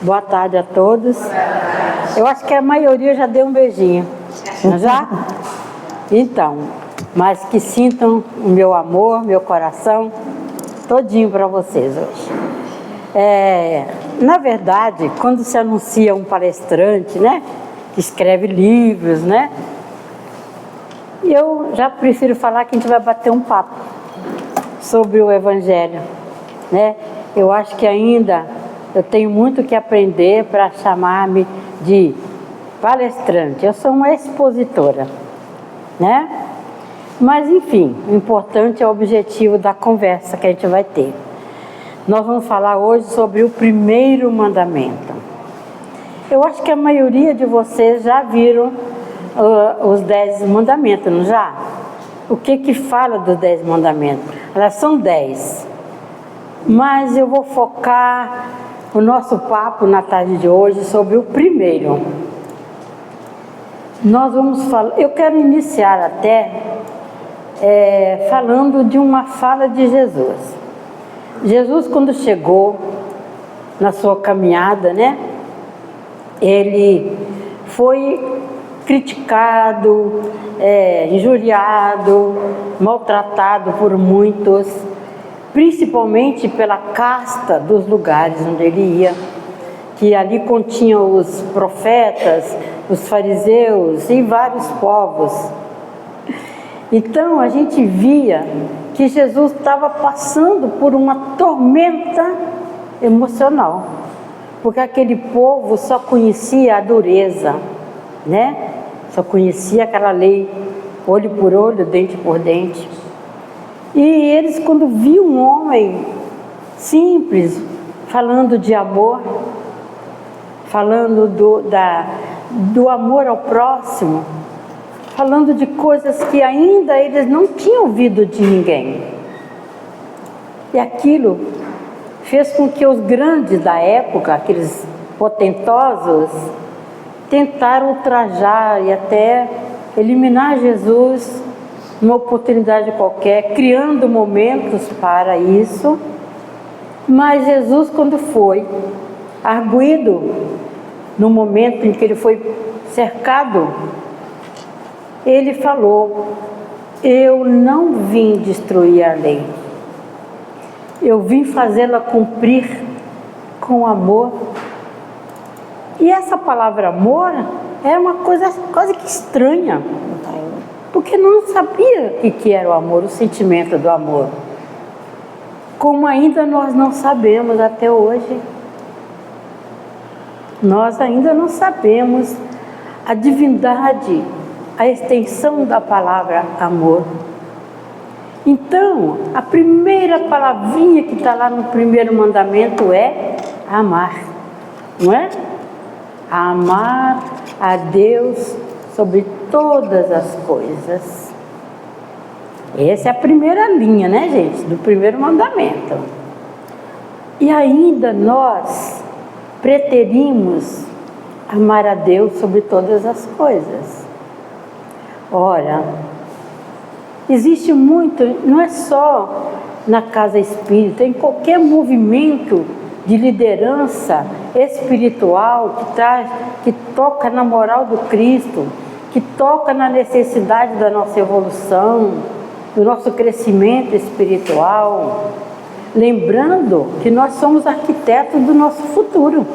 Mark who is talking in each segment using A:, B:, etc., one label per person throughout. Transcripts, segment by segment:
A: Boa tarde a todos. Eu acho que a maioria já deu um beijinho. Não já? Então, mas que sintam o meu amor, meu coração, todinho para vocês hoje. Na verdade, quando se anuncia um palestrante, né, que escreve livros, né, eu já prefiro falar que a gente vai bater um papo sobre o Evangelho, né? Eu acho que ainda eu tenho muito que aprender para chamar-me de palestrante. Eu sou uma expositora, né? Mas, enfim, o importante é o objetivo da conversa que a gente vai ter. Nós vamos falar hoje sobre o primeiro mandamento. Eu acho que a maioria de vocês já viram os 10 mandamentos, não já? O que fala dos 10 mandamentos? Elas são 10. Mas eu vou focar o nosso papo na tarde de hoje sobre o primeiro. Nós vamos falar, eu quero iniciar até falando de uma fala de Jesus. Jesus, quando chegou na sua caminhada, né, ele foi criticado, injuriado, maltratado por muitos, principalmente pela casta dos lugares onde ele ia, que ali continham os profetas, os fariseus e vários povos. Então a gente via que Jesus estava passando por uma tormenta emocional, porque aquele povo só conhecia a dureza, né? Só conhecia aquela lei, olho por olho, dente por dente. E eles, quando viam um homem simples, falando de amor, falando do amor ao próximo, falando de coisas que ainda eles não tinham ouvido de ninguém. E aquilo fez com que os grandes da época, aqueles potentosos, tentaram ultrajar e até eliminar Jesus numa oportunidade qualquer, criando momentos para isso. Mas Jesus, quando foi arguido, no momento em que ele foi cercado, ele falou: eu não vim destruir a lei, eu vim fazê-la cumprir com amor. E essa palavra amor é uma coisa quase que estranha, porque não sabia o que era o amor, o sentimento do amor, como ainda nós não sabemos até hoje. Nós ainda não sabemos a divindade, a extensão da palavra amor. Então, a primeira palavrinha que está lá no primeiro mandamento é amar, não é? Amar a Deus sobre todas as coisas. Essa é a primeira linha, né, gente, do primeiro mandamento. E ainda nós preterimos amar a Deus sobre todas as coisas. Ora, existe muito, não é só na casa espírita, em qualquer movimento de liderança espiritual que toca na moral do Cristo, que toca na necessidade da nossa evolução, do nosso crescimento espiritual, lembrando que nós somos arquitetos do nosso futuro.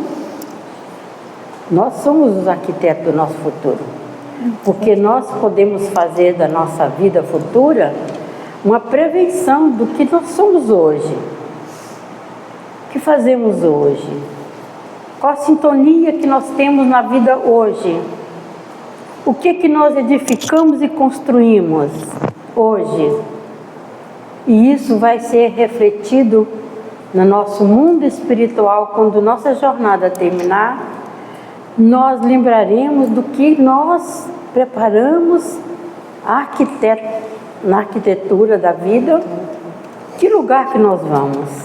A: Nós somos os arquitetos do nosso futuro, porque nós podemos fazer da nossa vida futura uma prevenção do que nós somos hoje. O que fazemos hoje? Qual a sintonia que nós temos na vida hoje? O que nós edificamos e construímos hoje? E isso vai ser refletido no nosso mundo espiritual. Quando nossa jornada terminar, nós lembraremos do que nós preparamos na arquitetura da vida. Que lugar que nós vamos?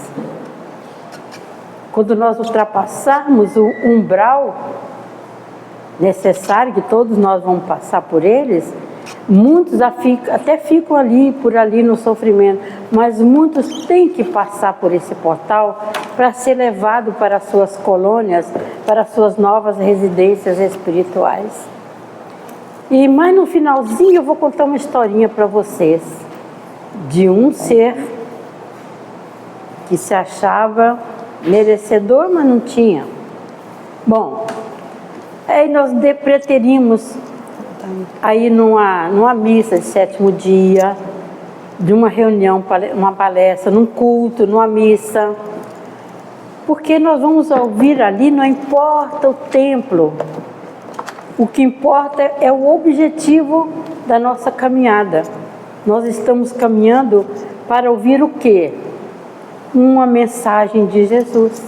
A: Quando nós ultrapassarmos o umbral necessário, que todos nós vamos passar por eles, muitos até ficam por ali no sofrimento, mas muitos têm que passar por esse portal para ser levado para as suas colônias, para as suas novas residências espirituais. E mais no finalzinho eu vou contar uma historinha para vocês de um ser que se achava merecedor, mas não tinha. Bom, aí nós preterimos aí numa missa de 7º dia, de uma reunião, uma palestra, num culto, numa missa, porque nós vamos ouvir ali, não importa o templo, o que importa é o objetivo da nossa caminhada. Nós estamos caminhando para ouvir o quê? Uma mensagem de Jesus.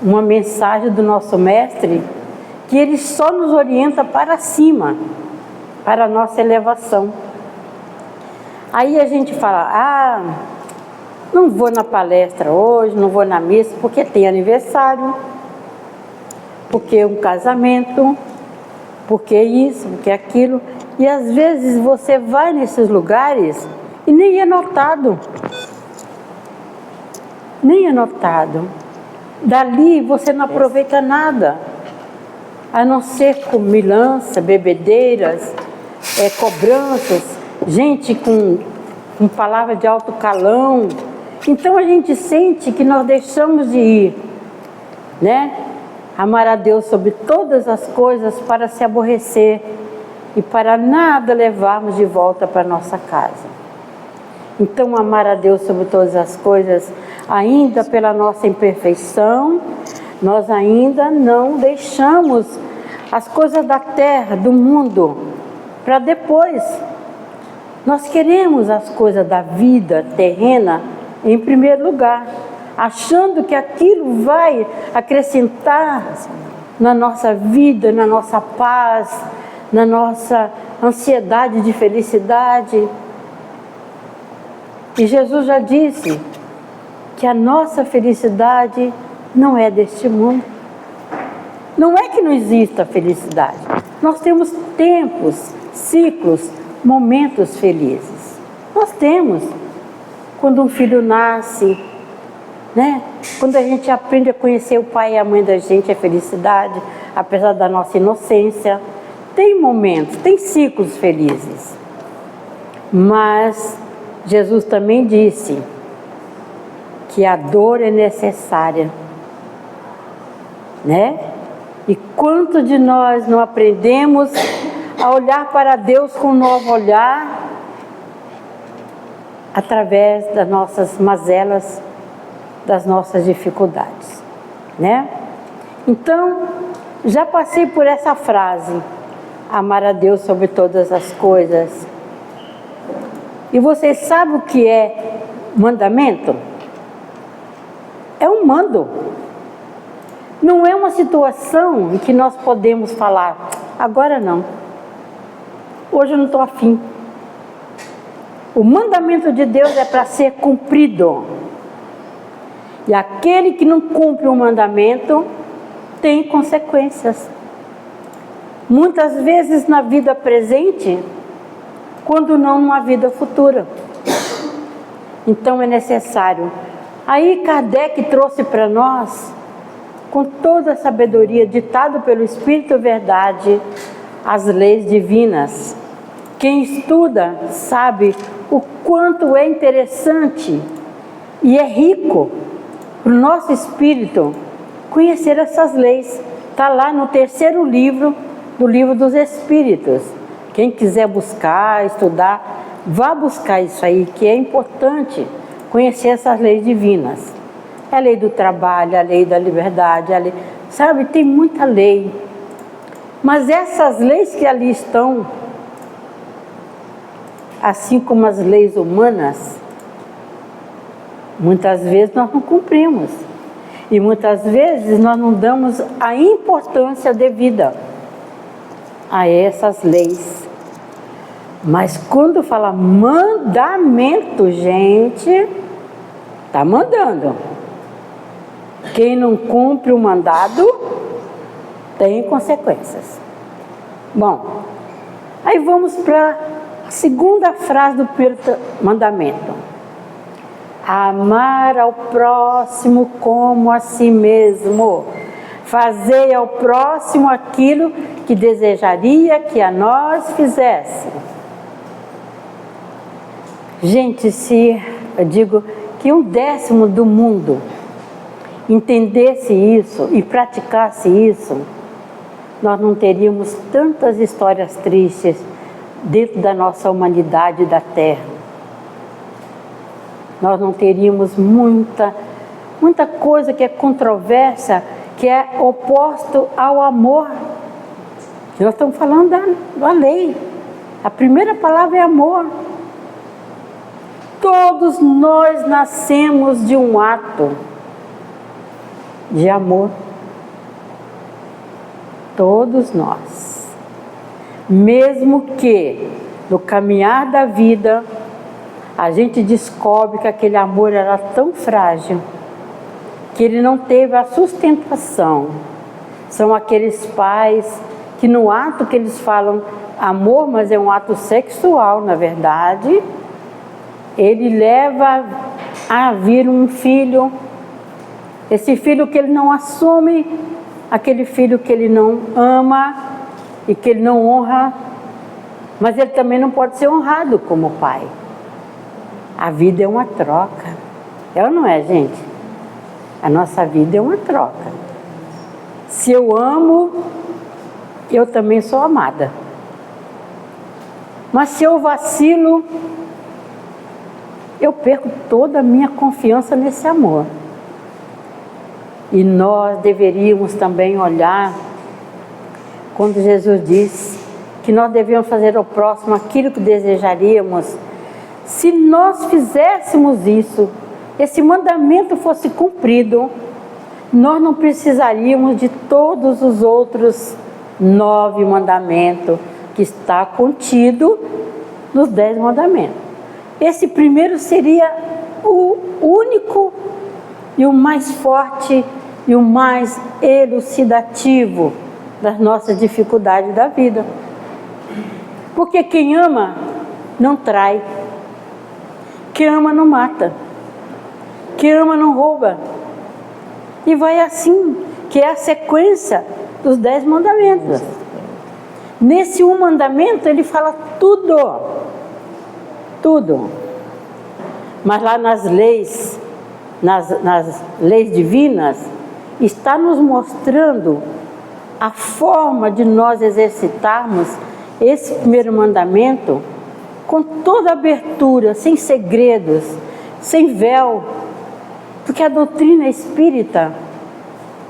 A: Uma mensagem do nosso Mestre, que Ele só nos orienta para cima, para a nossa elevação. Aí a gente fala, não vou na palestra hoje, não vou na missa, porque tem aniversário, porque é um casamento, porque isso, porque aquilo. E às vezes você vai nesses lugares e nem é notado. Nem é notado. Dali você não aproveita nada, a não ser comilança, bebedeiras, cobranças, gente com palavra de alto calão. Então a gente sente que nós deixamos de ir, né? Amar a Deus sobre todas as coisas para se aborrecer e para nada levarmos de volta para nossa casa. Então amar a Deus sobre todas as coisas, ainda pela nossa imperfeição, nós ainda não deixamos as coisas da terra, do mundo, para depois. Nós queremos as coisas da vida terrena em primeiro lugar, achando que aquilo vai acrescentar na nossa vida, na nossa paz, na nossa ansiedade de felicidade. E Jesus já disse que a nossa felicidade não é deste mundo. Não é que não exista felicidade. Nós temos tempos, ciclos, momentos felizes. Nós temos. Quando um filho nasce, né? Quando a gente aprende a conhecer o pai e a mãe da gente, é felicidade, apesar da nossa inocência. Tem momentos, tem ciclos felizes. Mas Jesus também disse que a dor é necessária, né? E quanto de nós não aprendemos a olhar para Deus com um novo olhar através das nossas mazelas, das nossas dificuldades, né? Então, já passei por essa frase, amar a Deus sobre todas as coisas. E vocês sabem o que é mandamento? É um mando. Não é uma situação em que nós podemos falar, agora não. Hoje eu não estou afim. O mandamento de Deus é para ser cumprido. E aquele que não cumpre o mandamento tem consequências. Muitas vezes na vida presente, quando não numa vida futura. Então é necessário. Aí Kardec trouxe para nós, com toda a sabedoria, ditado pelo Espírito Verdade, as leis divinas. Quem estuda sabe o quanto é interessante e é rico para o nosso espírito conhecer essas leis. Está lá no 3º livro do Livro dos Espíritos. Quem quiser buscar, estudar, vá buscar isso aí, que é importante conhecer essas leis divinas. É a lei do trabalho, a lei da liberdade, a lei, sabe, tem muita lei. Mas essas leis que ali estão, assim como as leis humanas, muitas vezes nós não cumprimos. E muitas vezes nós não damos a importância devida a essas leis. Mas quando fala mandamento, gente, está mandando. Quem não cumpre o mandado tem consequências. Bom, aí vamos para a segunda frase do primeiro mandamento. Amar ao próximo como a si mesmo. Fazei ao próximo aquilo que desejaria que a nós fizesse. Gente, se eu digo que 1/10 do mundo entendesse isso e praticasse isso, nós não teríamos tantas histórias tristes dentro da nossa humanidade da Terra. Nós não teríamos muita coisa que é controversa, que é oposto ao amor. Nós estamos falando da lei. A primeira palavra é amor. Todos nós nascemos de um ato de amor. Todos nós. Mesmo que no caminhar da vida a gente descobre que aquele amor era tão frágil que ele não teve a sustentação. São aqueles pais que no ato que eles falam amor, mas é um ato sexual, na verdade, ele leva a vir um filho, esse filho que ele não assume, aquele filho que ele não ama e que ele não honra, mas ele também não pode ser honrado como pai. A vida é uma troca. É ou não é, gente? A nossa vida é uma troca. Se eu amo, eu também sou amada. Mas se eu vacilo, eu perco toda a minha confiança nesse amor. E nós deveríamos também olhar quando Jesus diz que nós devíamos fazer ao próximo aquilo que desejaríamos. Se nós fizéssemos isso, esse mandamento fosse cumprido, nós não precisaríamos de todos os outros 9 mandamentos que está contido nos 10 mandamentos. Esse primeiro seria o único e o mais forte e o mais elucidativo das nossas dificuldades da vida. Porque quem ama não trai, quem ama não mata, quem ama não rouba. E vai assim, que é a sequência dos 10 mandamentos. Nesse um mandamento ele fala tudo. Tudo. Mas lá nas leis divinas, está nos mostrando a forma de nós exercitarmos esse primeiro mandamento com toda abertura, sem segredos, sem véu. Porque a doutrina espírita,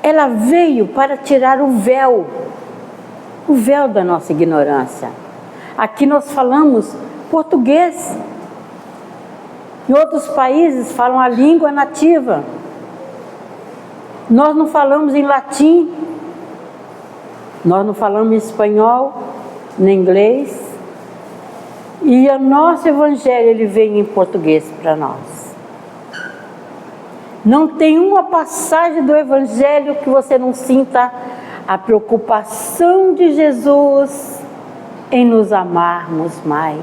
A: ela veio para tirar o véu da nossa ignorância. Aqui nós falamos português. Em outros países falam a língua nativa. Nós não falamos em latim, nós não falamos em espanhol, nem inglês. E o nosso evangelho, ele vem em português para nós. Não tem uma passagem do evangelho que você não sinta a preocupação de Jesus em nos amarmos mais,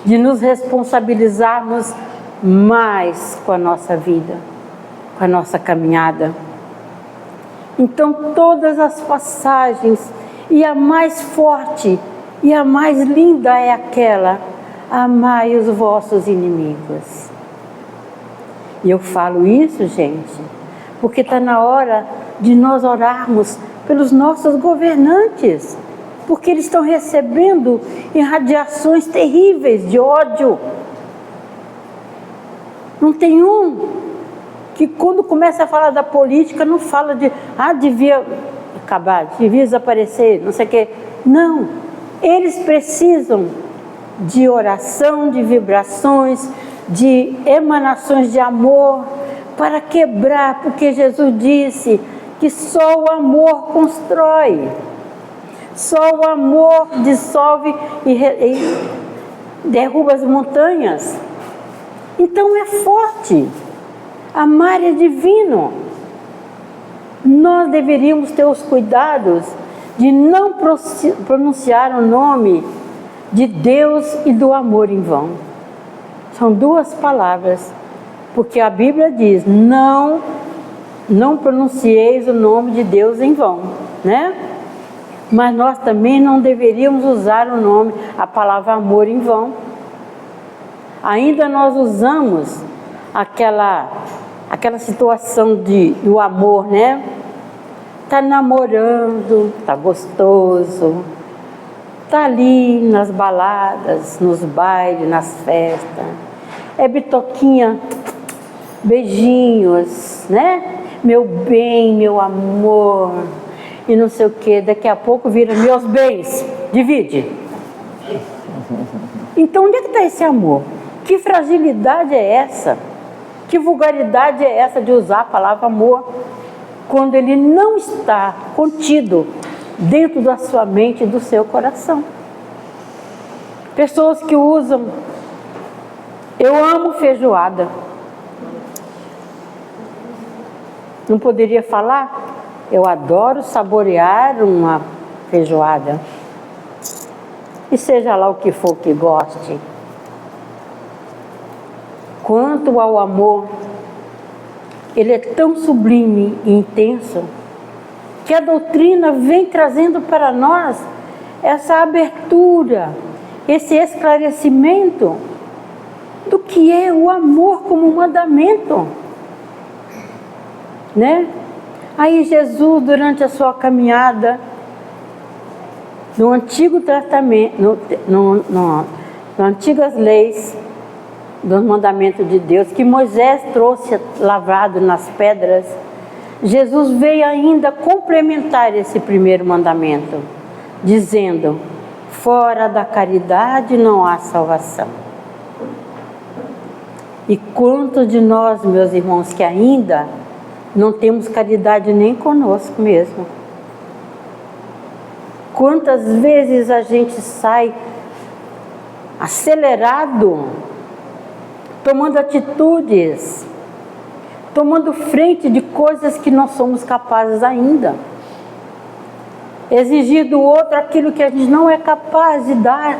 A: de nos responsabilizarmos mais com a nossa vida, com a nossa caminhada. Então todas as passagens, e a mais forte e a mais linda é aquela: amai os vossos inimigos. E eu falo isso, gente, porque está na hora de nós orarmos pelos nossos governantes, porque eles estão recebendo irradiações terríveis de ódio. Não tem um que, quando começa a falar da política, não fala de devia acabar, devia desaparecer, não sei o quê. Não, eles precisam de oração, de vibrações, de emanações de amor para quebrar, porque Jesus disse que só o amor constrói, só o amor dissolve e derruba as montanhas. Então é forte, amar é divino. Nós deveríamos ter os cuidados de não pronunciar o nome de Deus e do amor em vão. São duas palavras, porque a Bíblia diz, não pronuncieis o nome de Deus em vão, né? Mas nós também não deveríamos usar a palavra amor em vão. Ainda nós usamos aquela situação do amor, né? Tá namorando, tá gostoso, tá ali nas baladas, nos bailes, nas festas, é bitoquinha, beijinhos, né? Meu bem, meu amor, e não sei o que, daqui a pouco vira meus bens, divide. Então onde é que está esse amor? Que fragilidade é essa? Que vulgaridade é essa de usar a palavra amor, quando ele não está contido dentro da sua mente e do seu coração? Pessoas que usam, eu amo feijoada. Não poderia falar, eu adoro saborear uma feijoada. E seja lá o que for que goste. Quanto ao amor, ele é tão sublime e intenso, que a doutrina vem trazendo para nós essa abertura, esse esclarecimento do que é o amor como mandamento, né? Aí Jesus, durante a sua caminhada, no Antigo Testamento, nas antigas leis, dos mandamentos de Deus, que Moisés trouxe lavado nas pedras, Jesus veio ainda complementar esse primeiro mandamento, dizendo, fora da caridade não há salvação. E quantos de nós, meus irmãos, que ainda não temos caridade nem conosco mesmo? Quantas vezes a gente sai acelerado, tomando atitudes, tomando frente de coisas que não somos capazes ainda. Exigir do outro aquilo que a gente não é capaz de dar.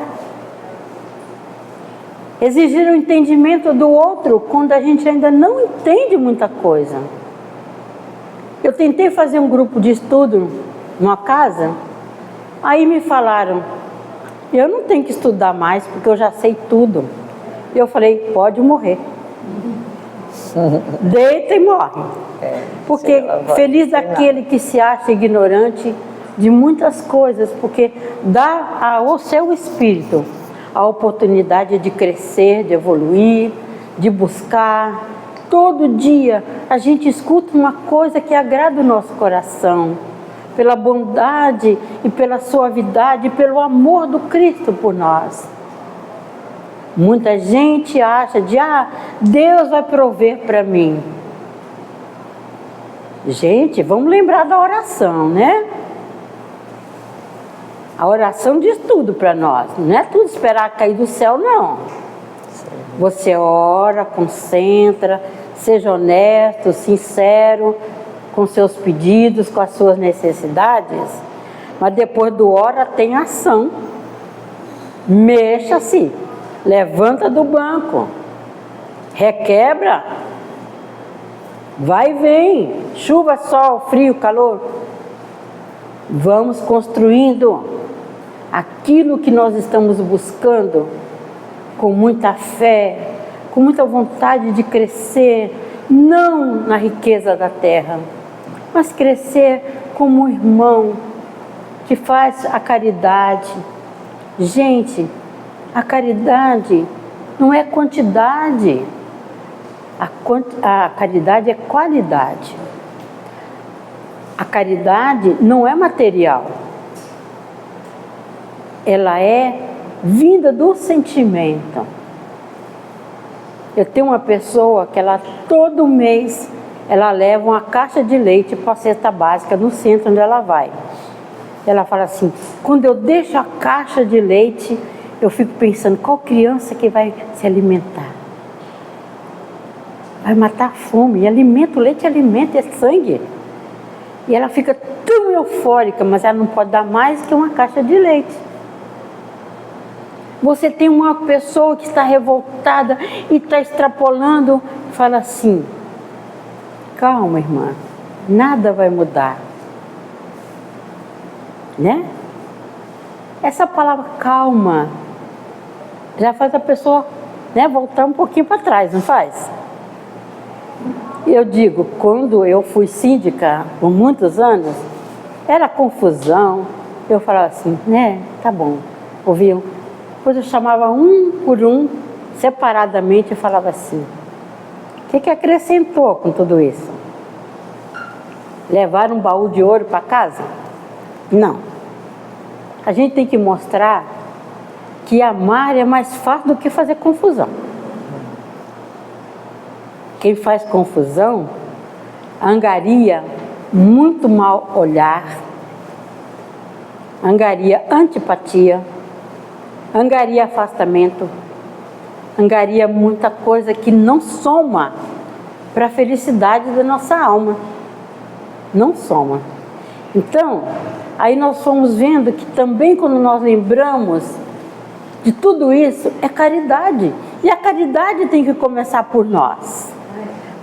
A: Exigir o entendimento do outro quando a gente ainda não entende muita coisa. Eu tentei fazer um grupo de estudo numa casa, aí me falaram, eu não tenho que estudar mais porque eu já sei tudo. Eu falei, pode morrer. Deita e morre. Porque feliz daquele que se acha ignorante de muitas coisas, porque dá ao seu espírito a oportunidade de crescer, de evoluir, de buscar. Todo dia a gente escuta uma coisa que agrada o nosso coração, pela bondade e pela suavidade, e pelo amor do Cristo por nós. Muita gente acha Deus vai prover para mim. Gente, vamos lembrar da oração, né? A oração diz tudo para nós. Não é tudo esperar cair do céu, não. Você ora, concentra, seja honesto, sincero com seus pedidos, com as suas necessidades. Mas depois do ora tem ação. Mexa-se. Levanta do banco, requebra, vai e vem, chuva, sol, frio, calor. Vamos construindo aquilo que nós estamos buscando com muita fé, com muita vontade de crescer, não na riqueza da terra, mas crescer como um irmão que faz a caridade. Gente, a caridade não é quantidade, a caridade é qualidade. A caridade não é material, ela é vinda do sentimento. Eu tenho uma pessoa que todo mês ela leva uma caixa de leite para a cesta básica no centro onde ela vai. Ela fala assim, quando eu deixo a caixa de leite, eu fico pensando, qual criança que vai se alimentar? Vai matar a fome. E alimento, leite alimenta, é sangue. E ela fica tão eufórica, mas ela não pode dar mais que uma caixa de leite. Você tem uma pessoa que está revoltada e está extrapolando, fala assim: calma, irmã, nada vai mudar. Né? Essa palavra calma já faz a pessoa, né, voltar um pouquinho para trás, não faz? Eu digo, quando eu fui síndica por muitos anos, era confusão. Eu falava assim, né, tá bom, ouviu? Depois eu chamava um por um, separadamente, e falava assim: o que acrescentou com tudo isso? Levar um baú de ouro para casa? Não. A gente tem que mostrar que amar é mais fácil do que fazer confusão. Quem faz confusão angaria muito mal olhar, angaria antipatia, angaria afastamento, angaria muita coisa que não soma para a felicidade da nossa alma. Não soma. Então, aí nós fomos vendo que também quando nós lembramos de tudo isso, é caridade. E a caridade tem que começar por nós.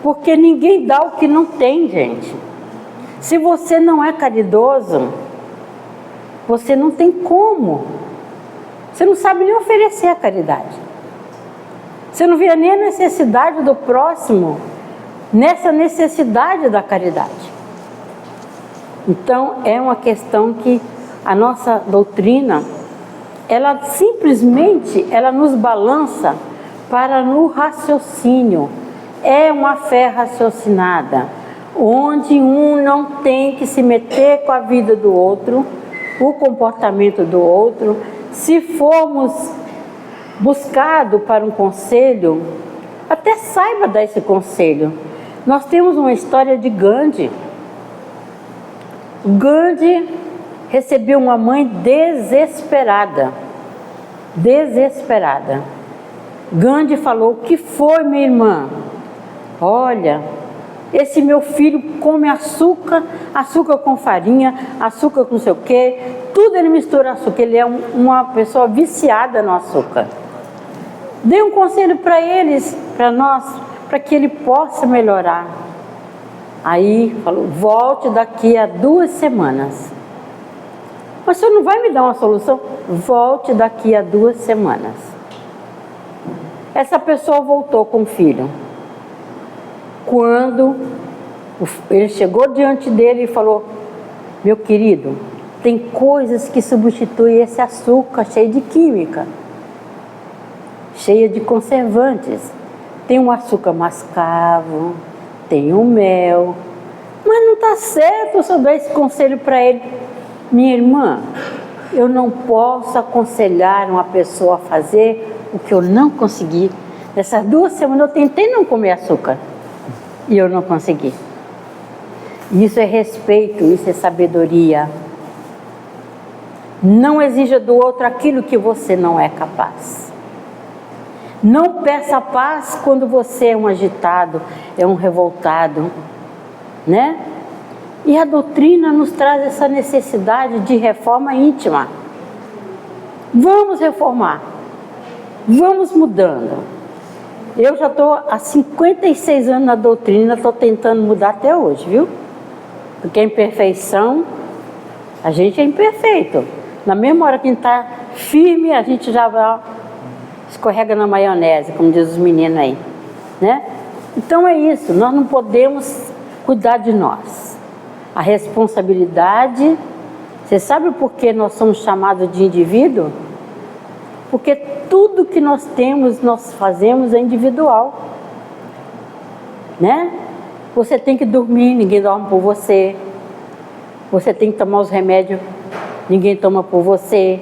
A: Porque ninguém dá o que não tem, gente. Se você não é caridoso, você não tem como. Você não sabe nem oferecer a caridade. Você não vê nem a necessidade do próximo nessa necessidade da caridade. Então, é uma questão que a nossa doutrina, ela simplesmente, ela nos balança para no raciocínio. É uma fé raciocinada, onde um não tem que se meter com a vida do outro, o comportamento do outro. Se formos buscados para um conselho, até saiba dar esse conselho. Nós temos uma história de Gandhi. Gandhi recebeu uma mãe desesperada. Desesperada. Gandhi falou: o que foi, minha irmã? Olha, esse meu filho come açúcar, açúcar com farinha, açúcar com não sei o quê, tudo ele mistura açúcar, ele é uma pessoa viciada no açúcar. Dê um conselho para eles, para nós, para que ele possa melhorar. Aí falou: volte daqui a 2 semanas. Mas o senhor não vai me dar uma solução? Volte daqui a 2 semanas. Essa pessoa voltou com o filho. Quando ele chegou diante dele e falou: meu querido, tem coisas que substituem esse açúcar cheio de química, cheia de conservantes. Tem um açúcar mascavo, tem o mel, mas não está certo se eu dar esse conselho para ele. Minha irmã, eu não posso aconselhar uma pessoa a fazer o que eu não consegui. Nessas 2 semanas eu tentei não comer açúcar e eu não consegui. Isso é respeito, isso é sabedoria. Não exija do outro aquilo que você não é capaz. Não peça paz quando você é um agitado, é um revoltado, né? E a doutrina nos traz essa necessidade de reforma íntima. Vamos reformar, vamos mudando. Eu já estou há 56 anos na doutrina, estou tentando mudar até hoje, viu? Porque a imperfeição, a gente é imperfeito. Na mesma hora que a gente está firme, a gente já vai, escorrega na maionese, como diz os meninos aí, né? Então é isso, nós não podemos cuidar de nós. A responsabilidade, você sabe por que nós somos chamados de indivíduo? Porque tudo que nós temos, nós fazemos é individual, né? Você tem que dormir, ninguém dorme por você. Você tem que tomar os remédios, ninguém toma por você.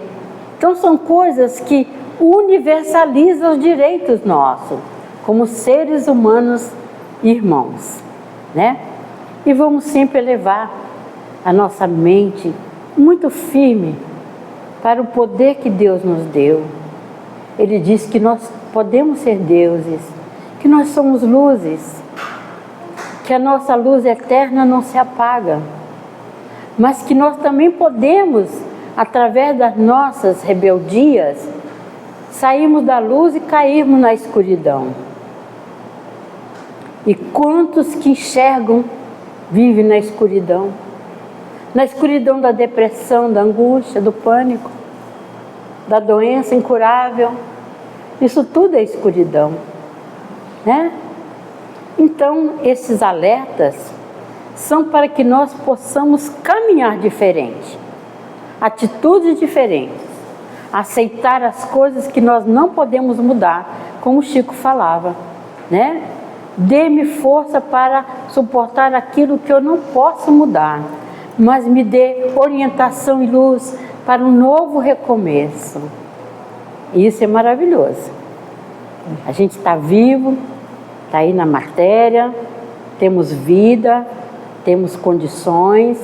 A: Então são coisas que universalizam os direitos nossos, como seres humanos irmãos, né? E vamos sempre elevar a nossa mente muito firme para o poder que Deus nos deu. Ele diz que nós podemos ser deuses, que nós somos luzes, que a nossa luz eterna não se apaga, mas que nós também podemos, através das nossas rebeldias, sairmos da luz e cairmos na escuridão. E quantos que enxergam vivem na escuridão da depressão, da angústia, do pânico, da doença incurável. Isso tudo é escuridão, né? Então, esses alertas são para que nós possamos caminhar diferente, atitudes diferentes, aceitar as coisas que nós não podemos mudar, como o Chico falava, né? Dê-me força para suportar aquilo que eu não posso mudar, mas me dê orientação e luz para um novo recomeço. E isso é maravilhoso. A gente está vivo, está aí na matéria, temos vida, temos condições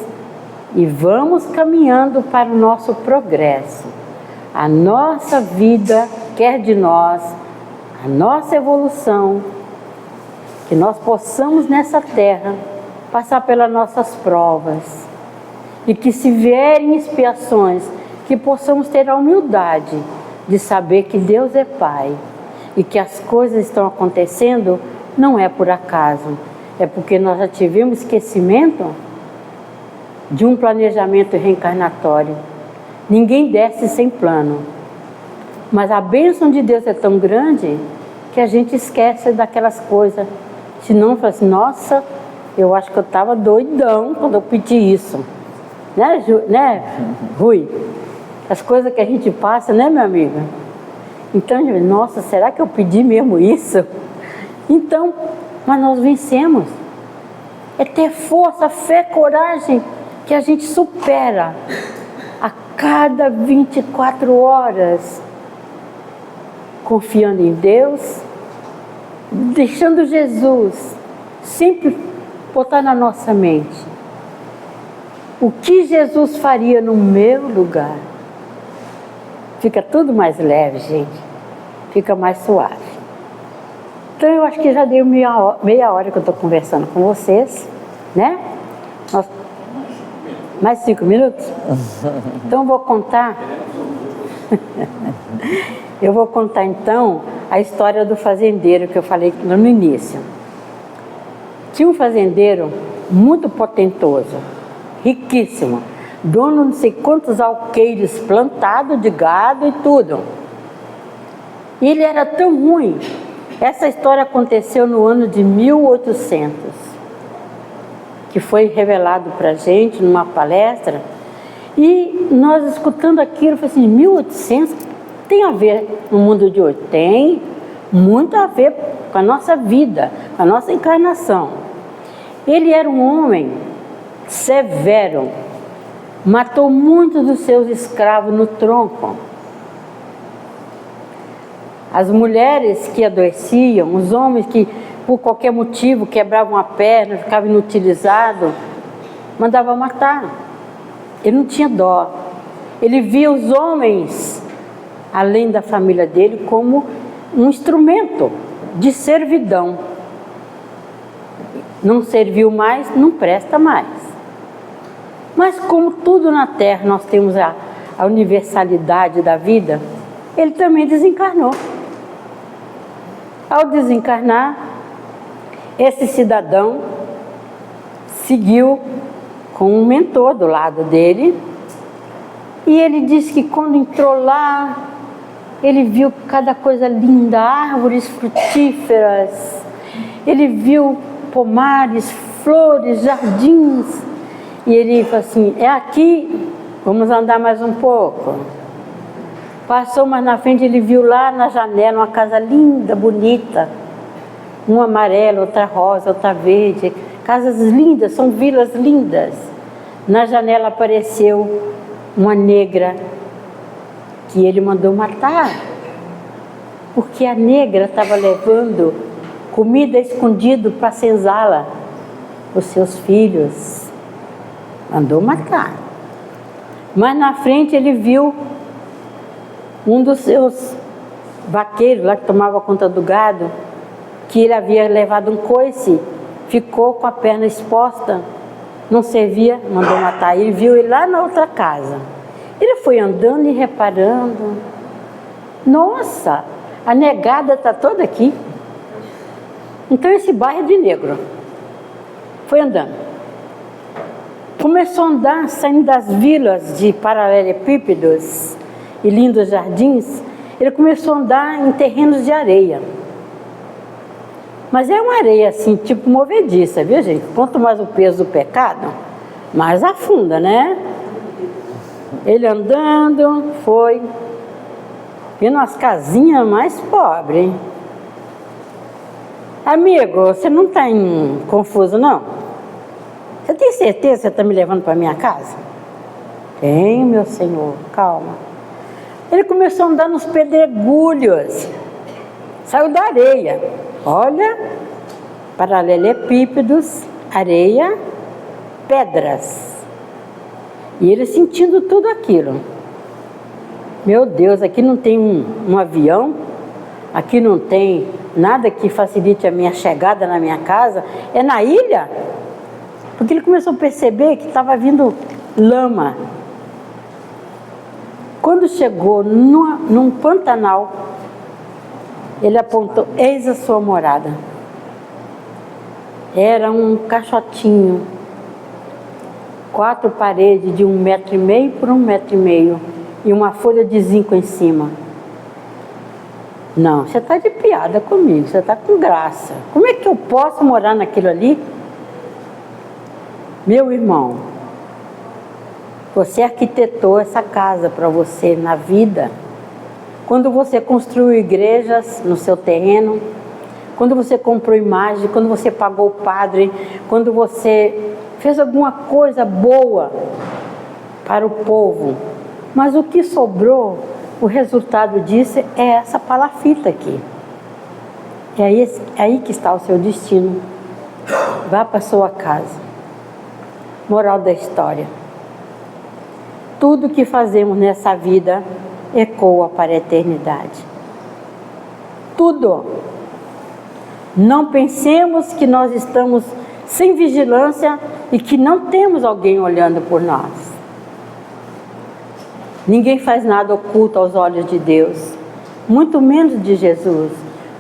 A: e vamos caminhando para o nosso progresso. A nossa vida quer de nós, a nossa evolução, que nós possamos nessa terra passar pelas nossas provas e que se vierem expiações, que possamos ter a humildade de saber que Deus é Pai e que as coisas estão acontecendo não é por acaso, é porque nós já tivemos esquecimento de um planejamento reencarnatório. Ninguém desce sem plano, mas a bênção de Deus é tão grande que a gente esquece daquelas coisas. Senão fala assim, nossa, eu acho que eu estava doidão quando eu pedi isso. Né, Rui? As coisas que a gente passa, né, minha amiga? Então, nossa, será que eu pedi mesmo isso? Então, mas nós vencemos. É ter força, fé, coragem, que a gente supera a cada 24 horas, confiando em Deus, deixando Jesus sempre botar na nossa mente o que Jesus faria no meu lugar. Fica tudo mais leve, gente, fica mais suave. Então eu acho que já deu meia hora que eu estou conversando com vocês, né? Mais 5 minutos? Então eu vou contar então a história do fazendeiro que eu falei no início. Tinha um fazendeiro muito potentoso, riquíssimo, dono de não sei quantos alqueires plantados de gado e tudo. E ele era tão ruim. Essa história aconteceu no ano de 1800, que foi revelado para a gente numa palestra. E nós escutando aquilo, eu falei assim, 1800 tem a ver no mundo de hoje? Tem muito a ver com a nossa vida, com a nossa encarnação. Ele era um homem severo, matou muitos dos seus escravos no tronco. As mulheres que adoeciam, os homens que por qualquer motivo quebravam a perna, ficavam inutilizados, mandava matar. Ele não tinha dó. Ele via os homens, além da família dele, como um instrumento de servidão. Não serviu mais, não presta mais. Mas como tudo na Terra nós temos a universalidade da vida, ele também desencarnou. Ao desencarnar, esse cidadão seguiu com um mentor do lado dele, e ele disse que quando entrou lá, ele viu cada coisa linda, árvores frutíferas, ele viu pomares, flores, jardins, e ele falou assim, é aqui, vamos andar mais um pouco. Passou mais na frente, ele viu lá na janela uma casa linda, bonita, uma amarela, outra rosa, outra verde, casas lindas, são vilas lindas. Na janela apareceu uma negra que ele mandou matar, porque a negra estava levando comida escondida para a senzala, os seus filhos. Mandou matar. Mas na frente ele viu um dos seus vaqueiros lá que tomava conta do gado, que ele havia levado um coice, ficou com a perna exposta, não servia, mandou matar. Ele viu ele lá na outra casa. Ele foi andando e reparando, Nossa, a negada está toda aqui. Então esse bairro é de negro. Foi andando. Começou a andar, saindo das vilas de paralelepípedos e lindos jardins. Ele começou a andar em terrenos de areia. Mas é uma areia assim, tipo movediça, viu, gente? Quanto mais o peso do pecado, mais afunda, né? Ele andando, foi vendo umas casinhas mais pobres, hein? Amigo, você não está confuso, não? Você tem certeza que você está me levando para minha casa? Tenho, meu senhor, calma. Ele começou a andar nos pedregulhos, saiu da areia. Olha, paralelepípedos, areia, pedras. E ele sentindo tudo aquilo. Meu Deus, aqui não tem um avião, aqui não tem nada que facilite a minha chegada na minha casa. É na ilha? Porque ele começou a perceber que estava vindo lama. Quando chegou num pantanal, ele apontou: eis a sua morada. Era um caixotinho, 4 paredes de 1,5 m por 1,5 m e uma folha de zinco em cima. Não, você está de piada comigo, você está com graça. Como é que eu posso morar naquilo ali? Meu irmão, você arquitetou essa casa para você na vida. Quando você construiu igrejas no seu terreno, quando você comprou imagem, quando você pagou o padre, quando você fez alguma coisa boa para o povo. Mas o que sobrou, o resultado disso é essa palafita aqui. É aí que está o seu destino. Vá para a sua casa. Moral da história: tudo que fazemos nessa vida ecoa para a eternidade. Tudo. Não pensemos que nós estamos sem vigilância e que não temos alguém olhando por nós. Ninguém faz nada oculto aos olhos de Deus, muito menos de Jesus,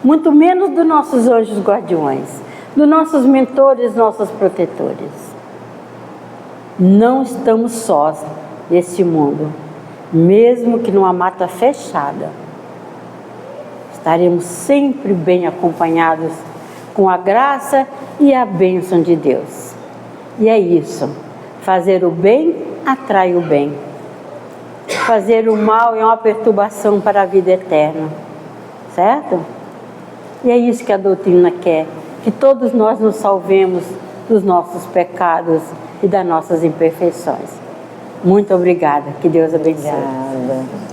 A: muito menos dos nossos anjos guardiões, dos nossos mentores, nossos protetores. Não estamos sós neste mundo, mesmo que numa mata fechada. Estaremos sempre bem acompanhados com a graça e a bênção de Deus. E é isso, fazer o bem atrai o bem. Fazer o mal é uma perturbação para a vida eterna, certo? E é isso que a doutrina quer, que todos nós nos salvemos dos nossos pecados e das nossas imperfeições. Muito obrigada, que Deus abençoe.
B: Obrigada.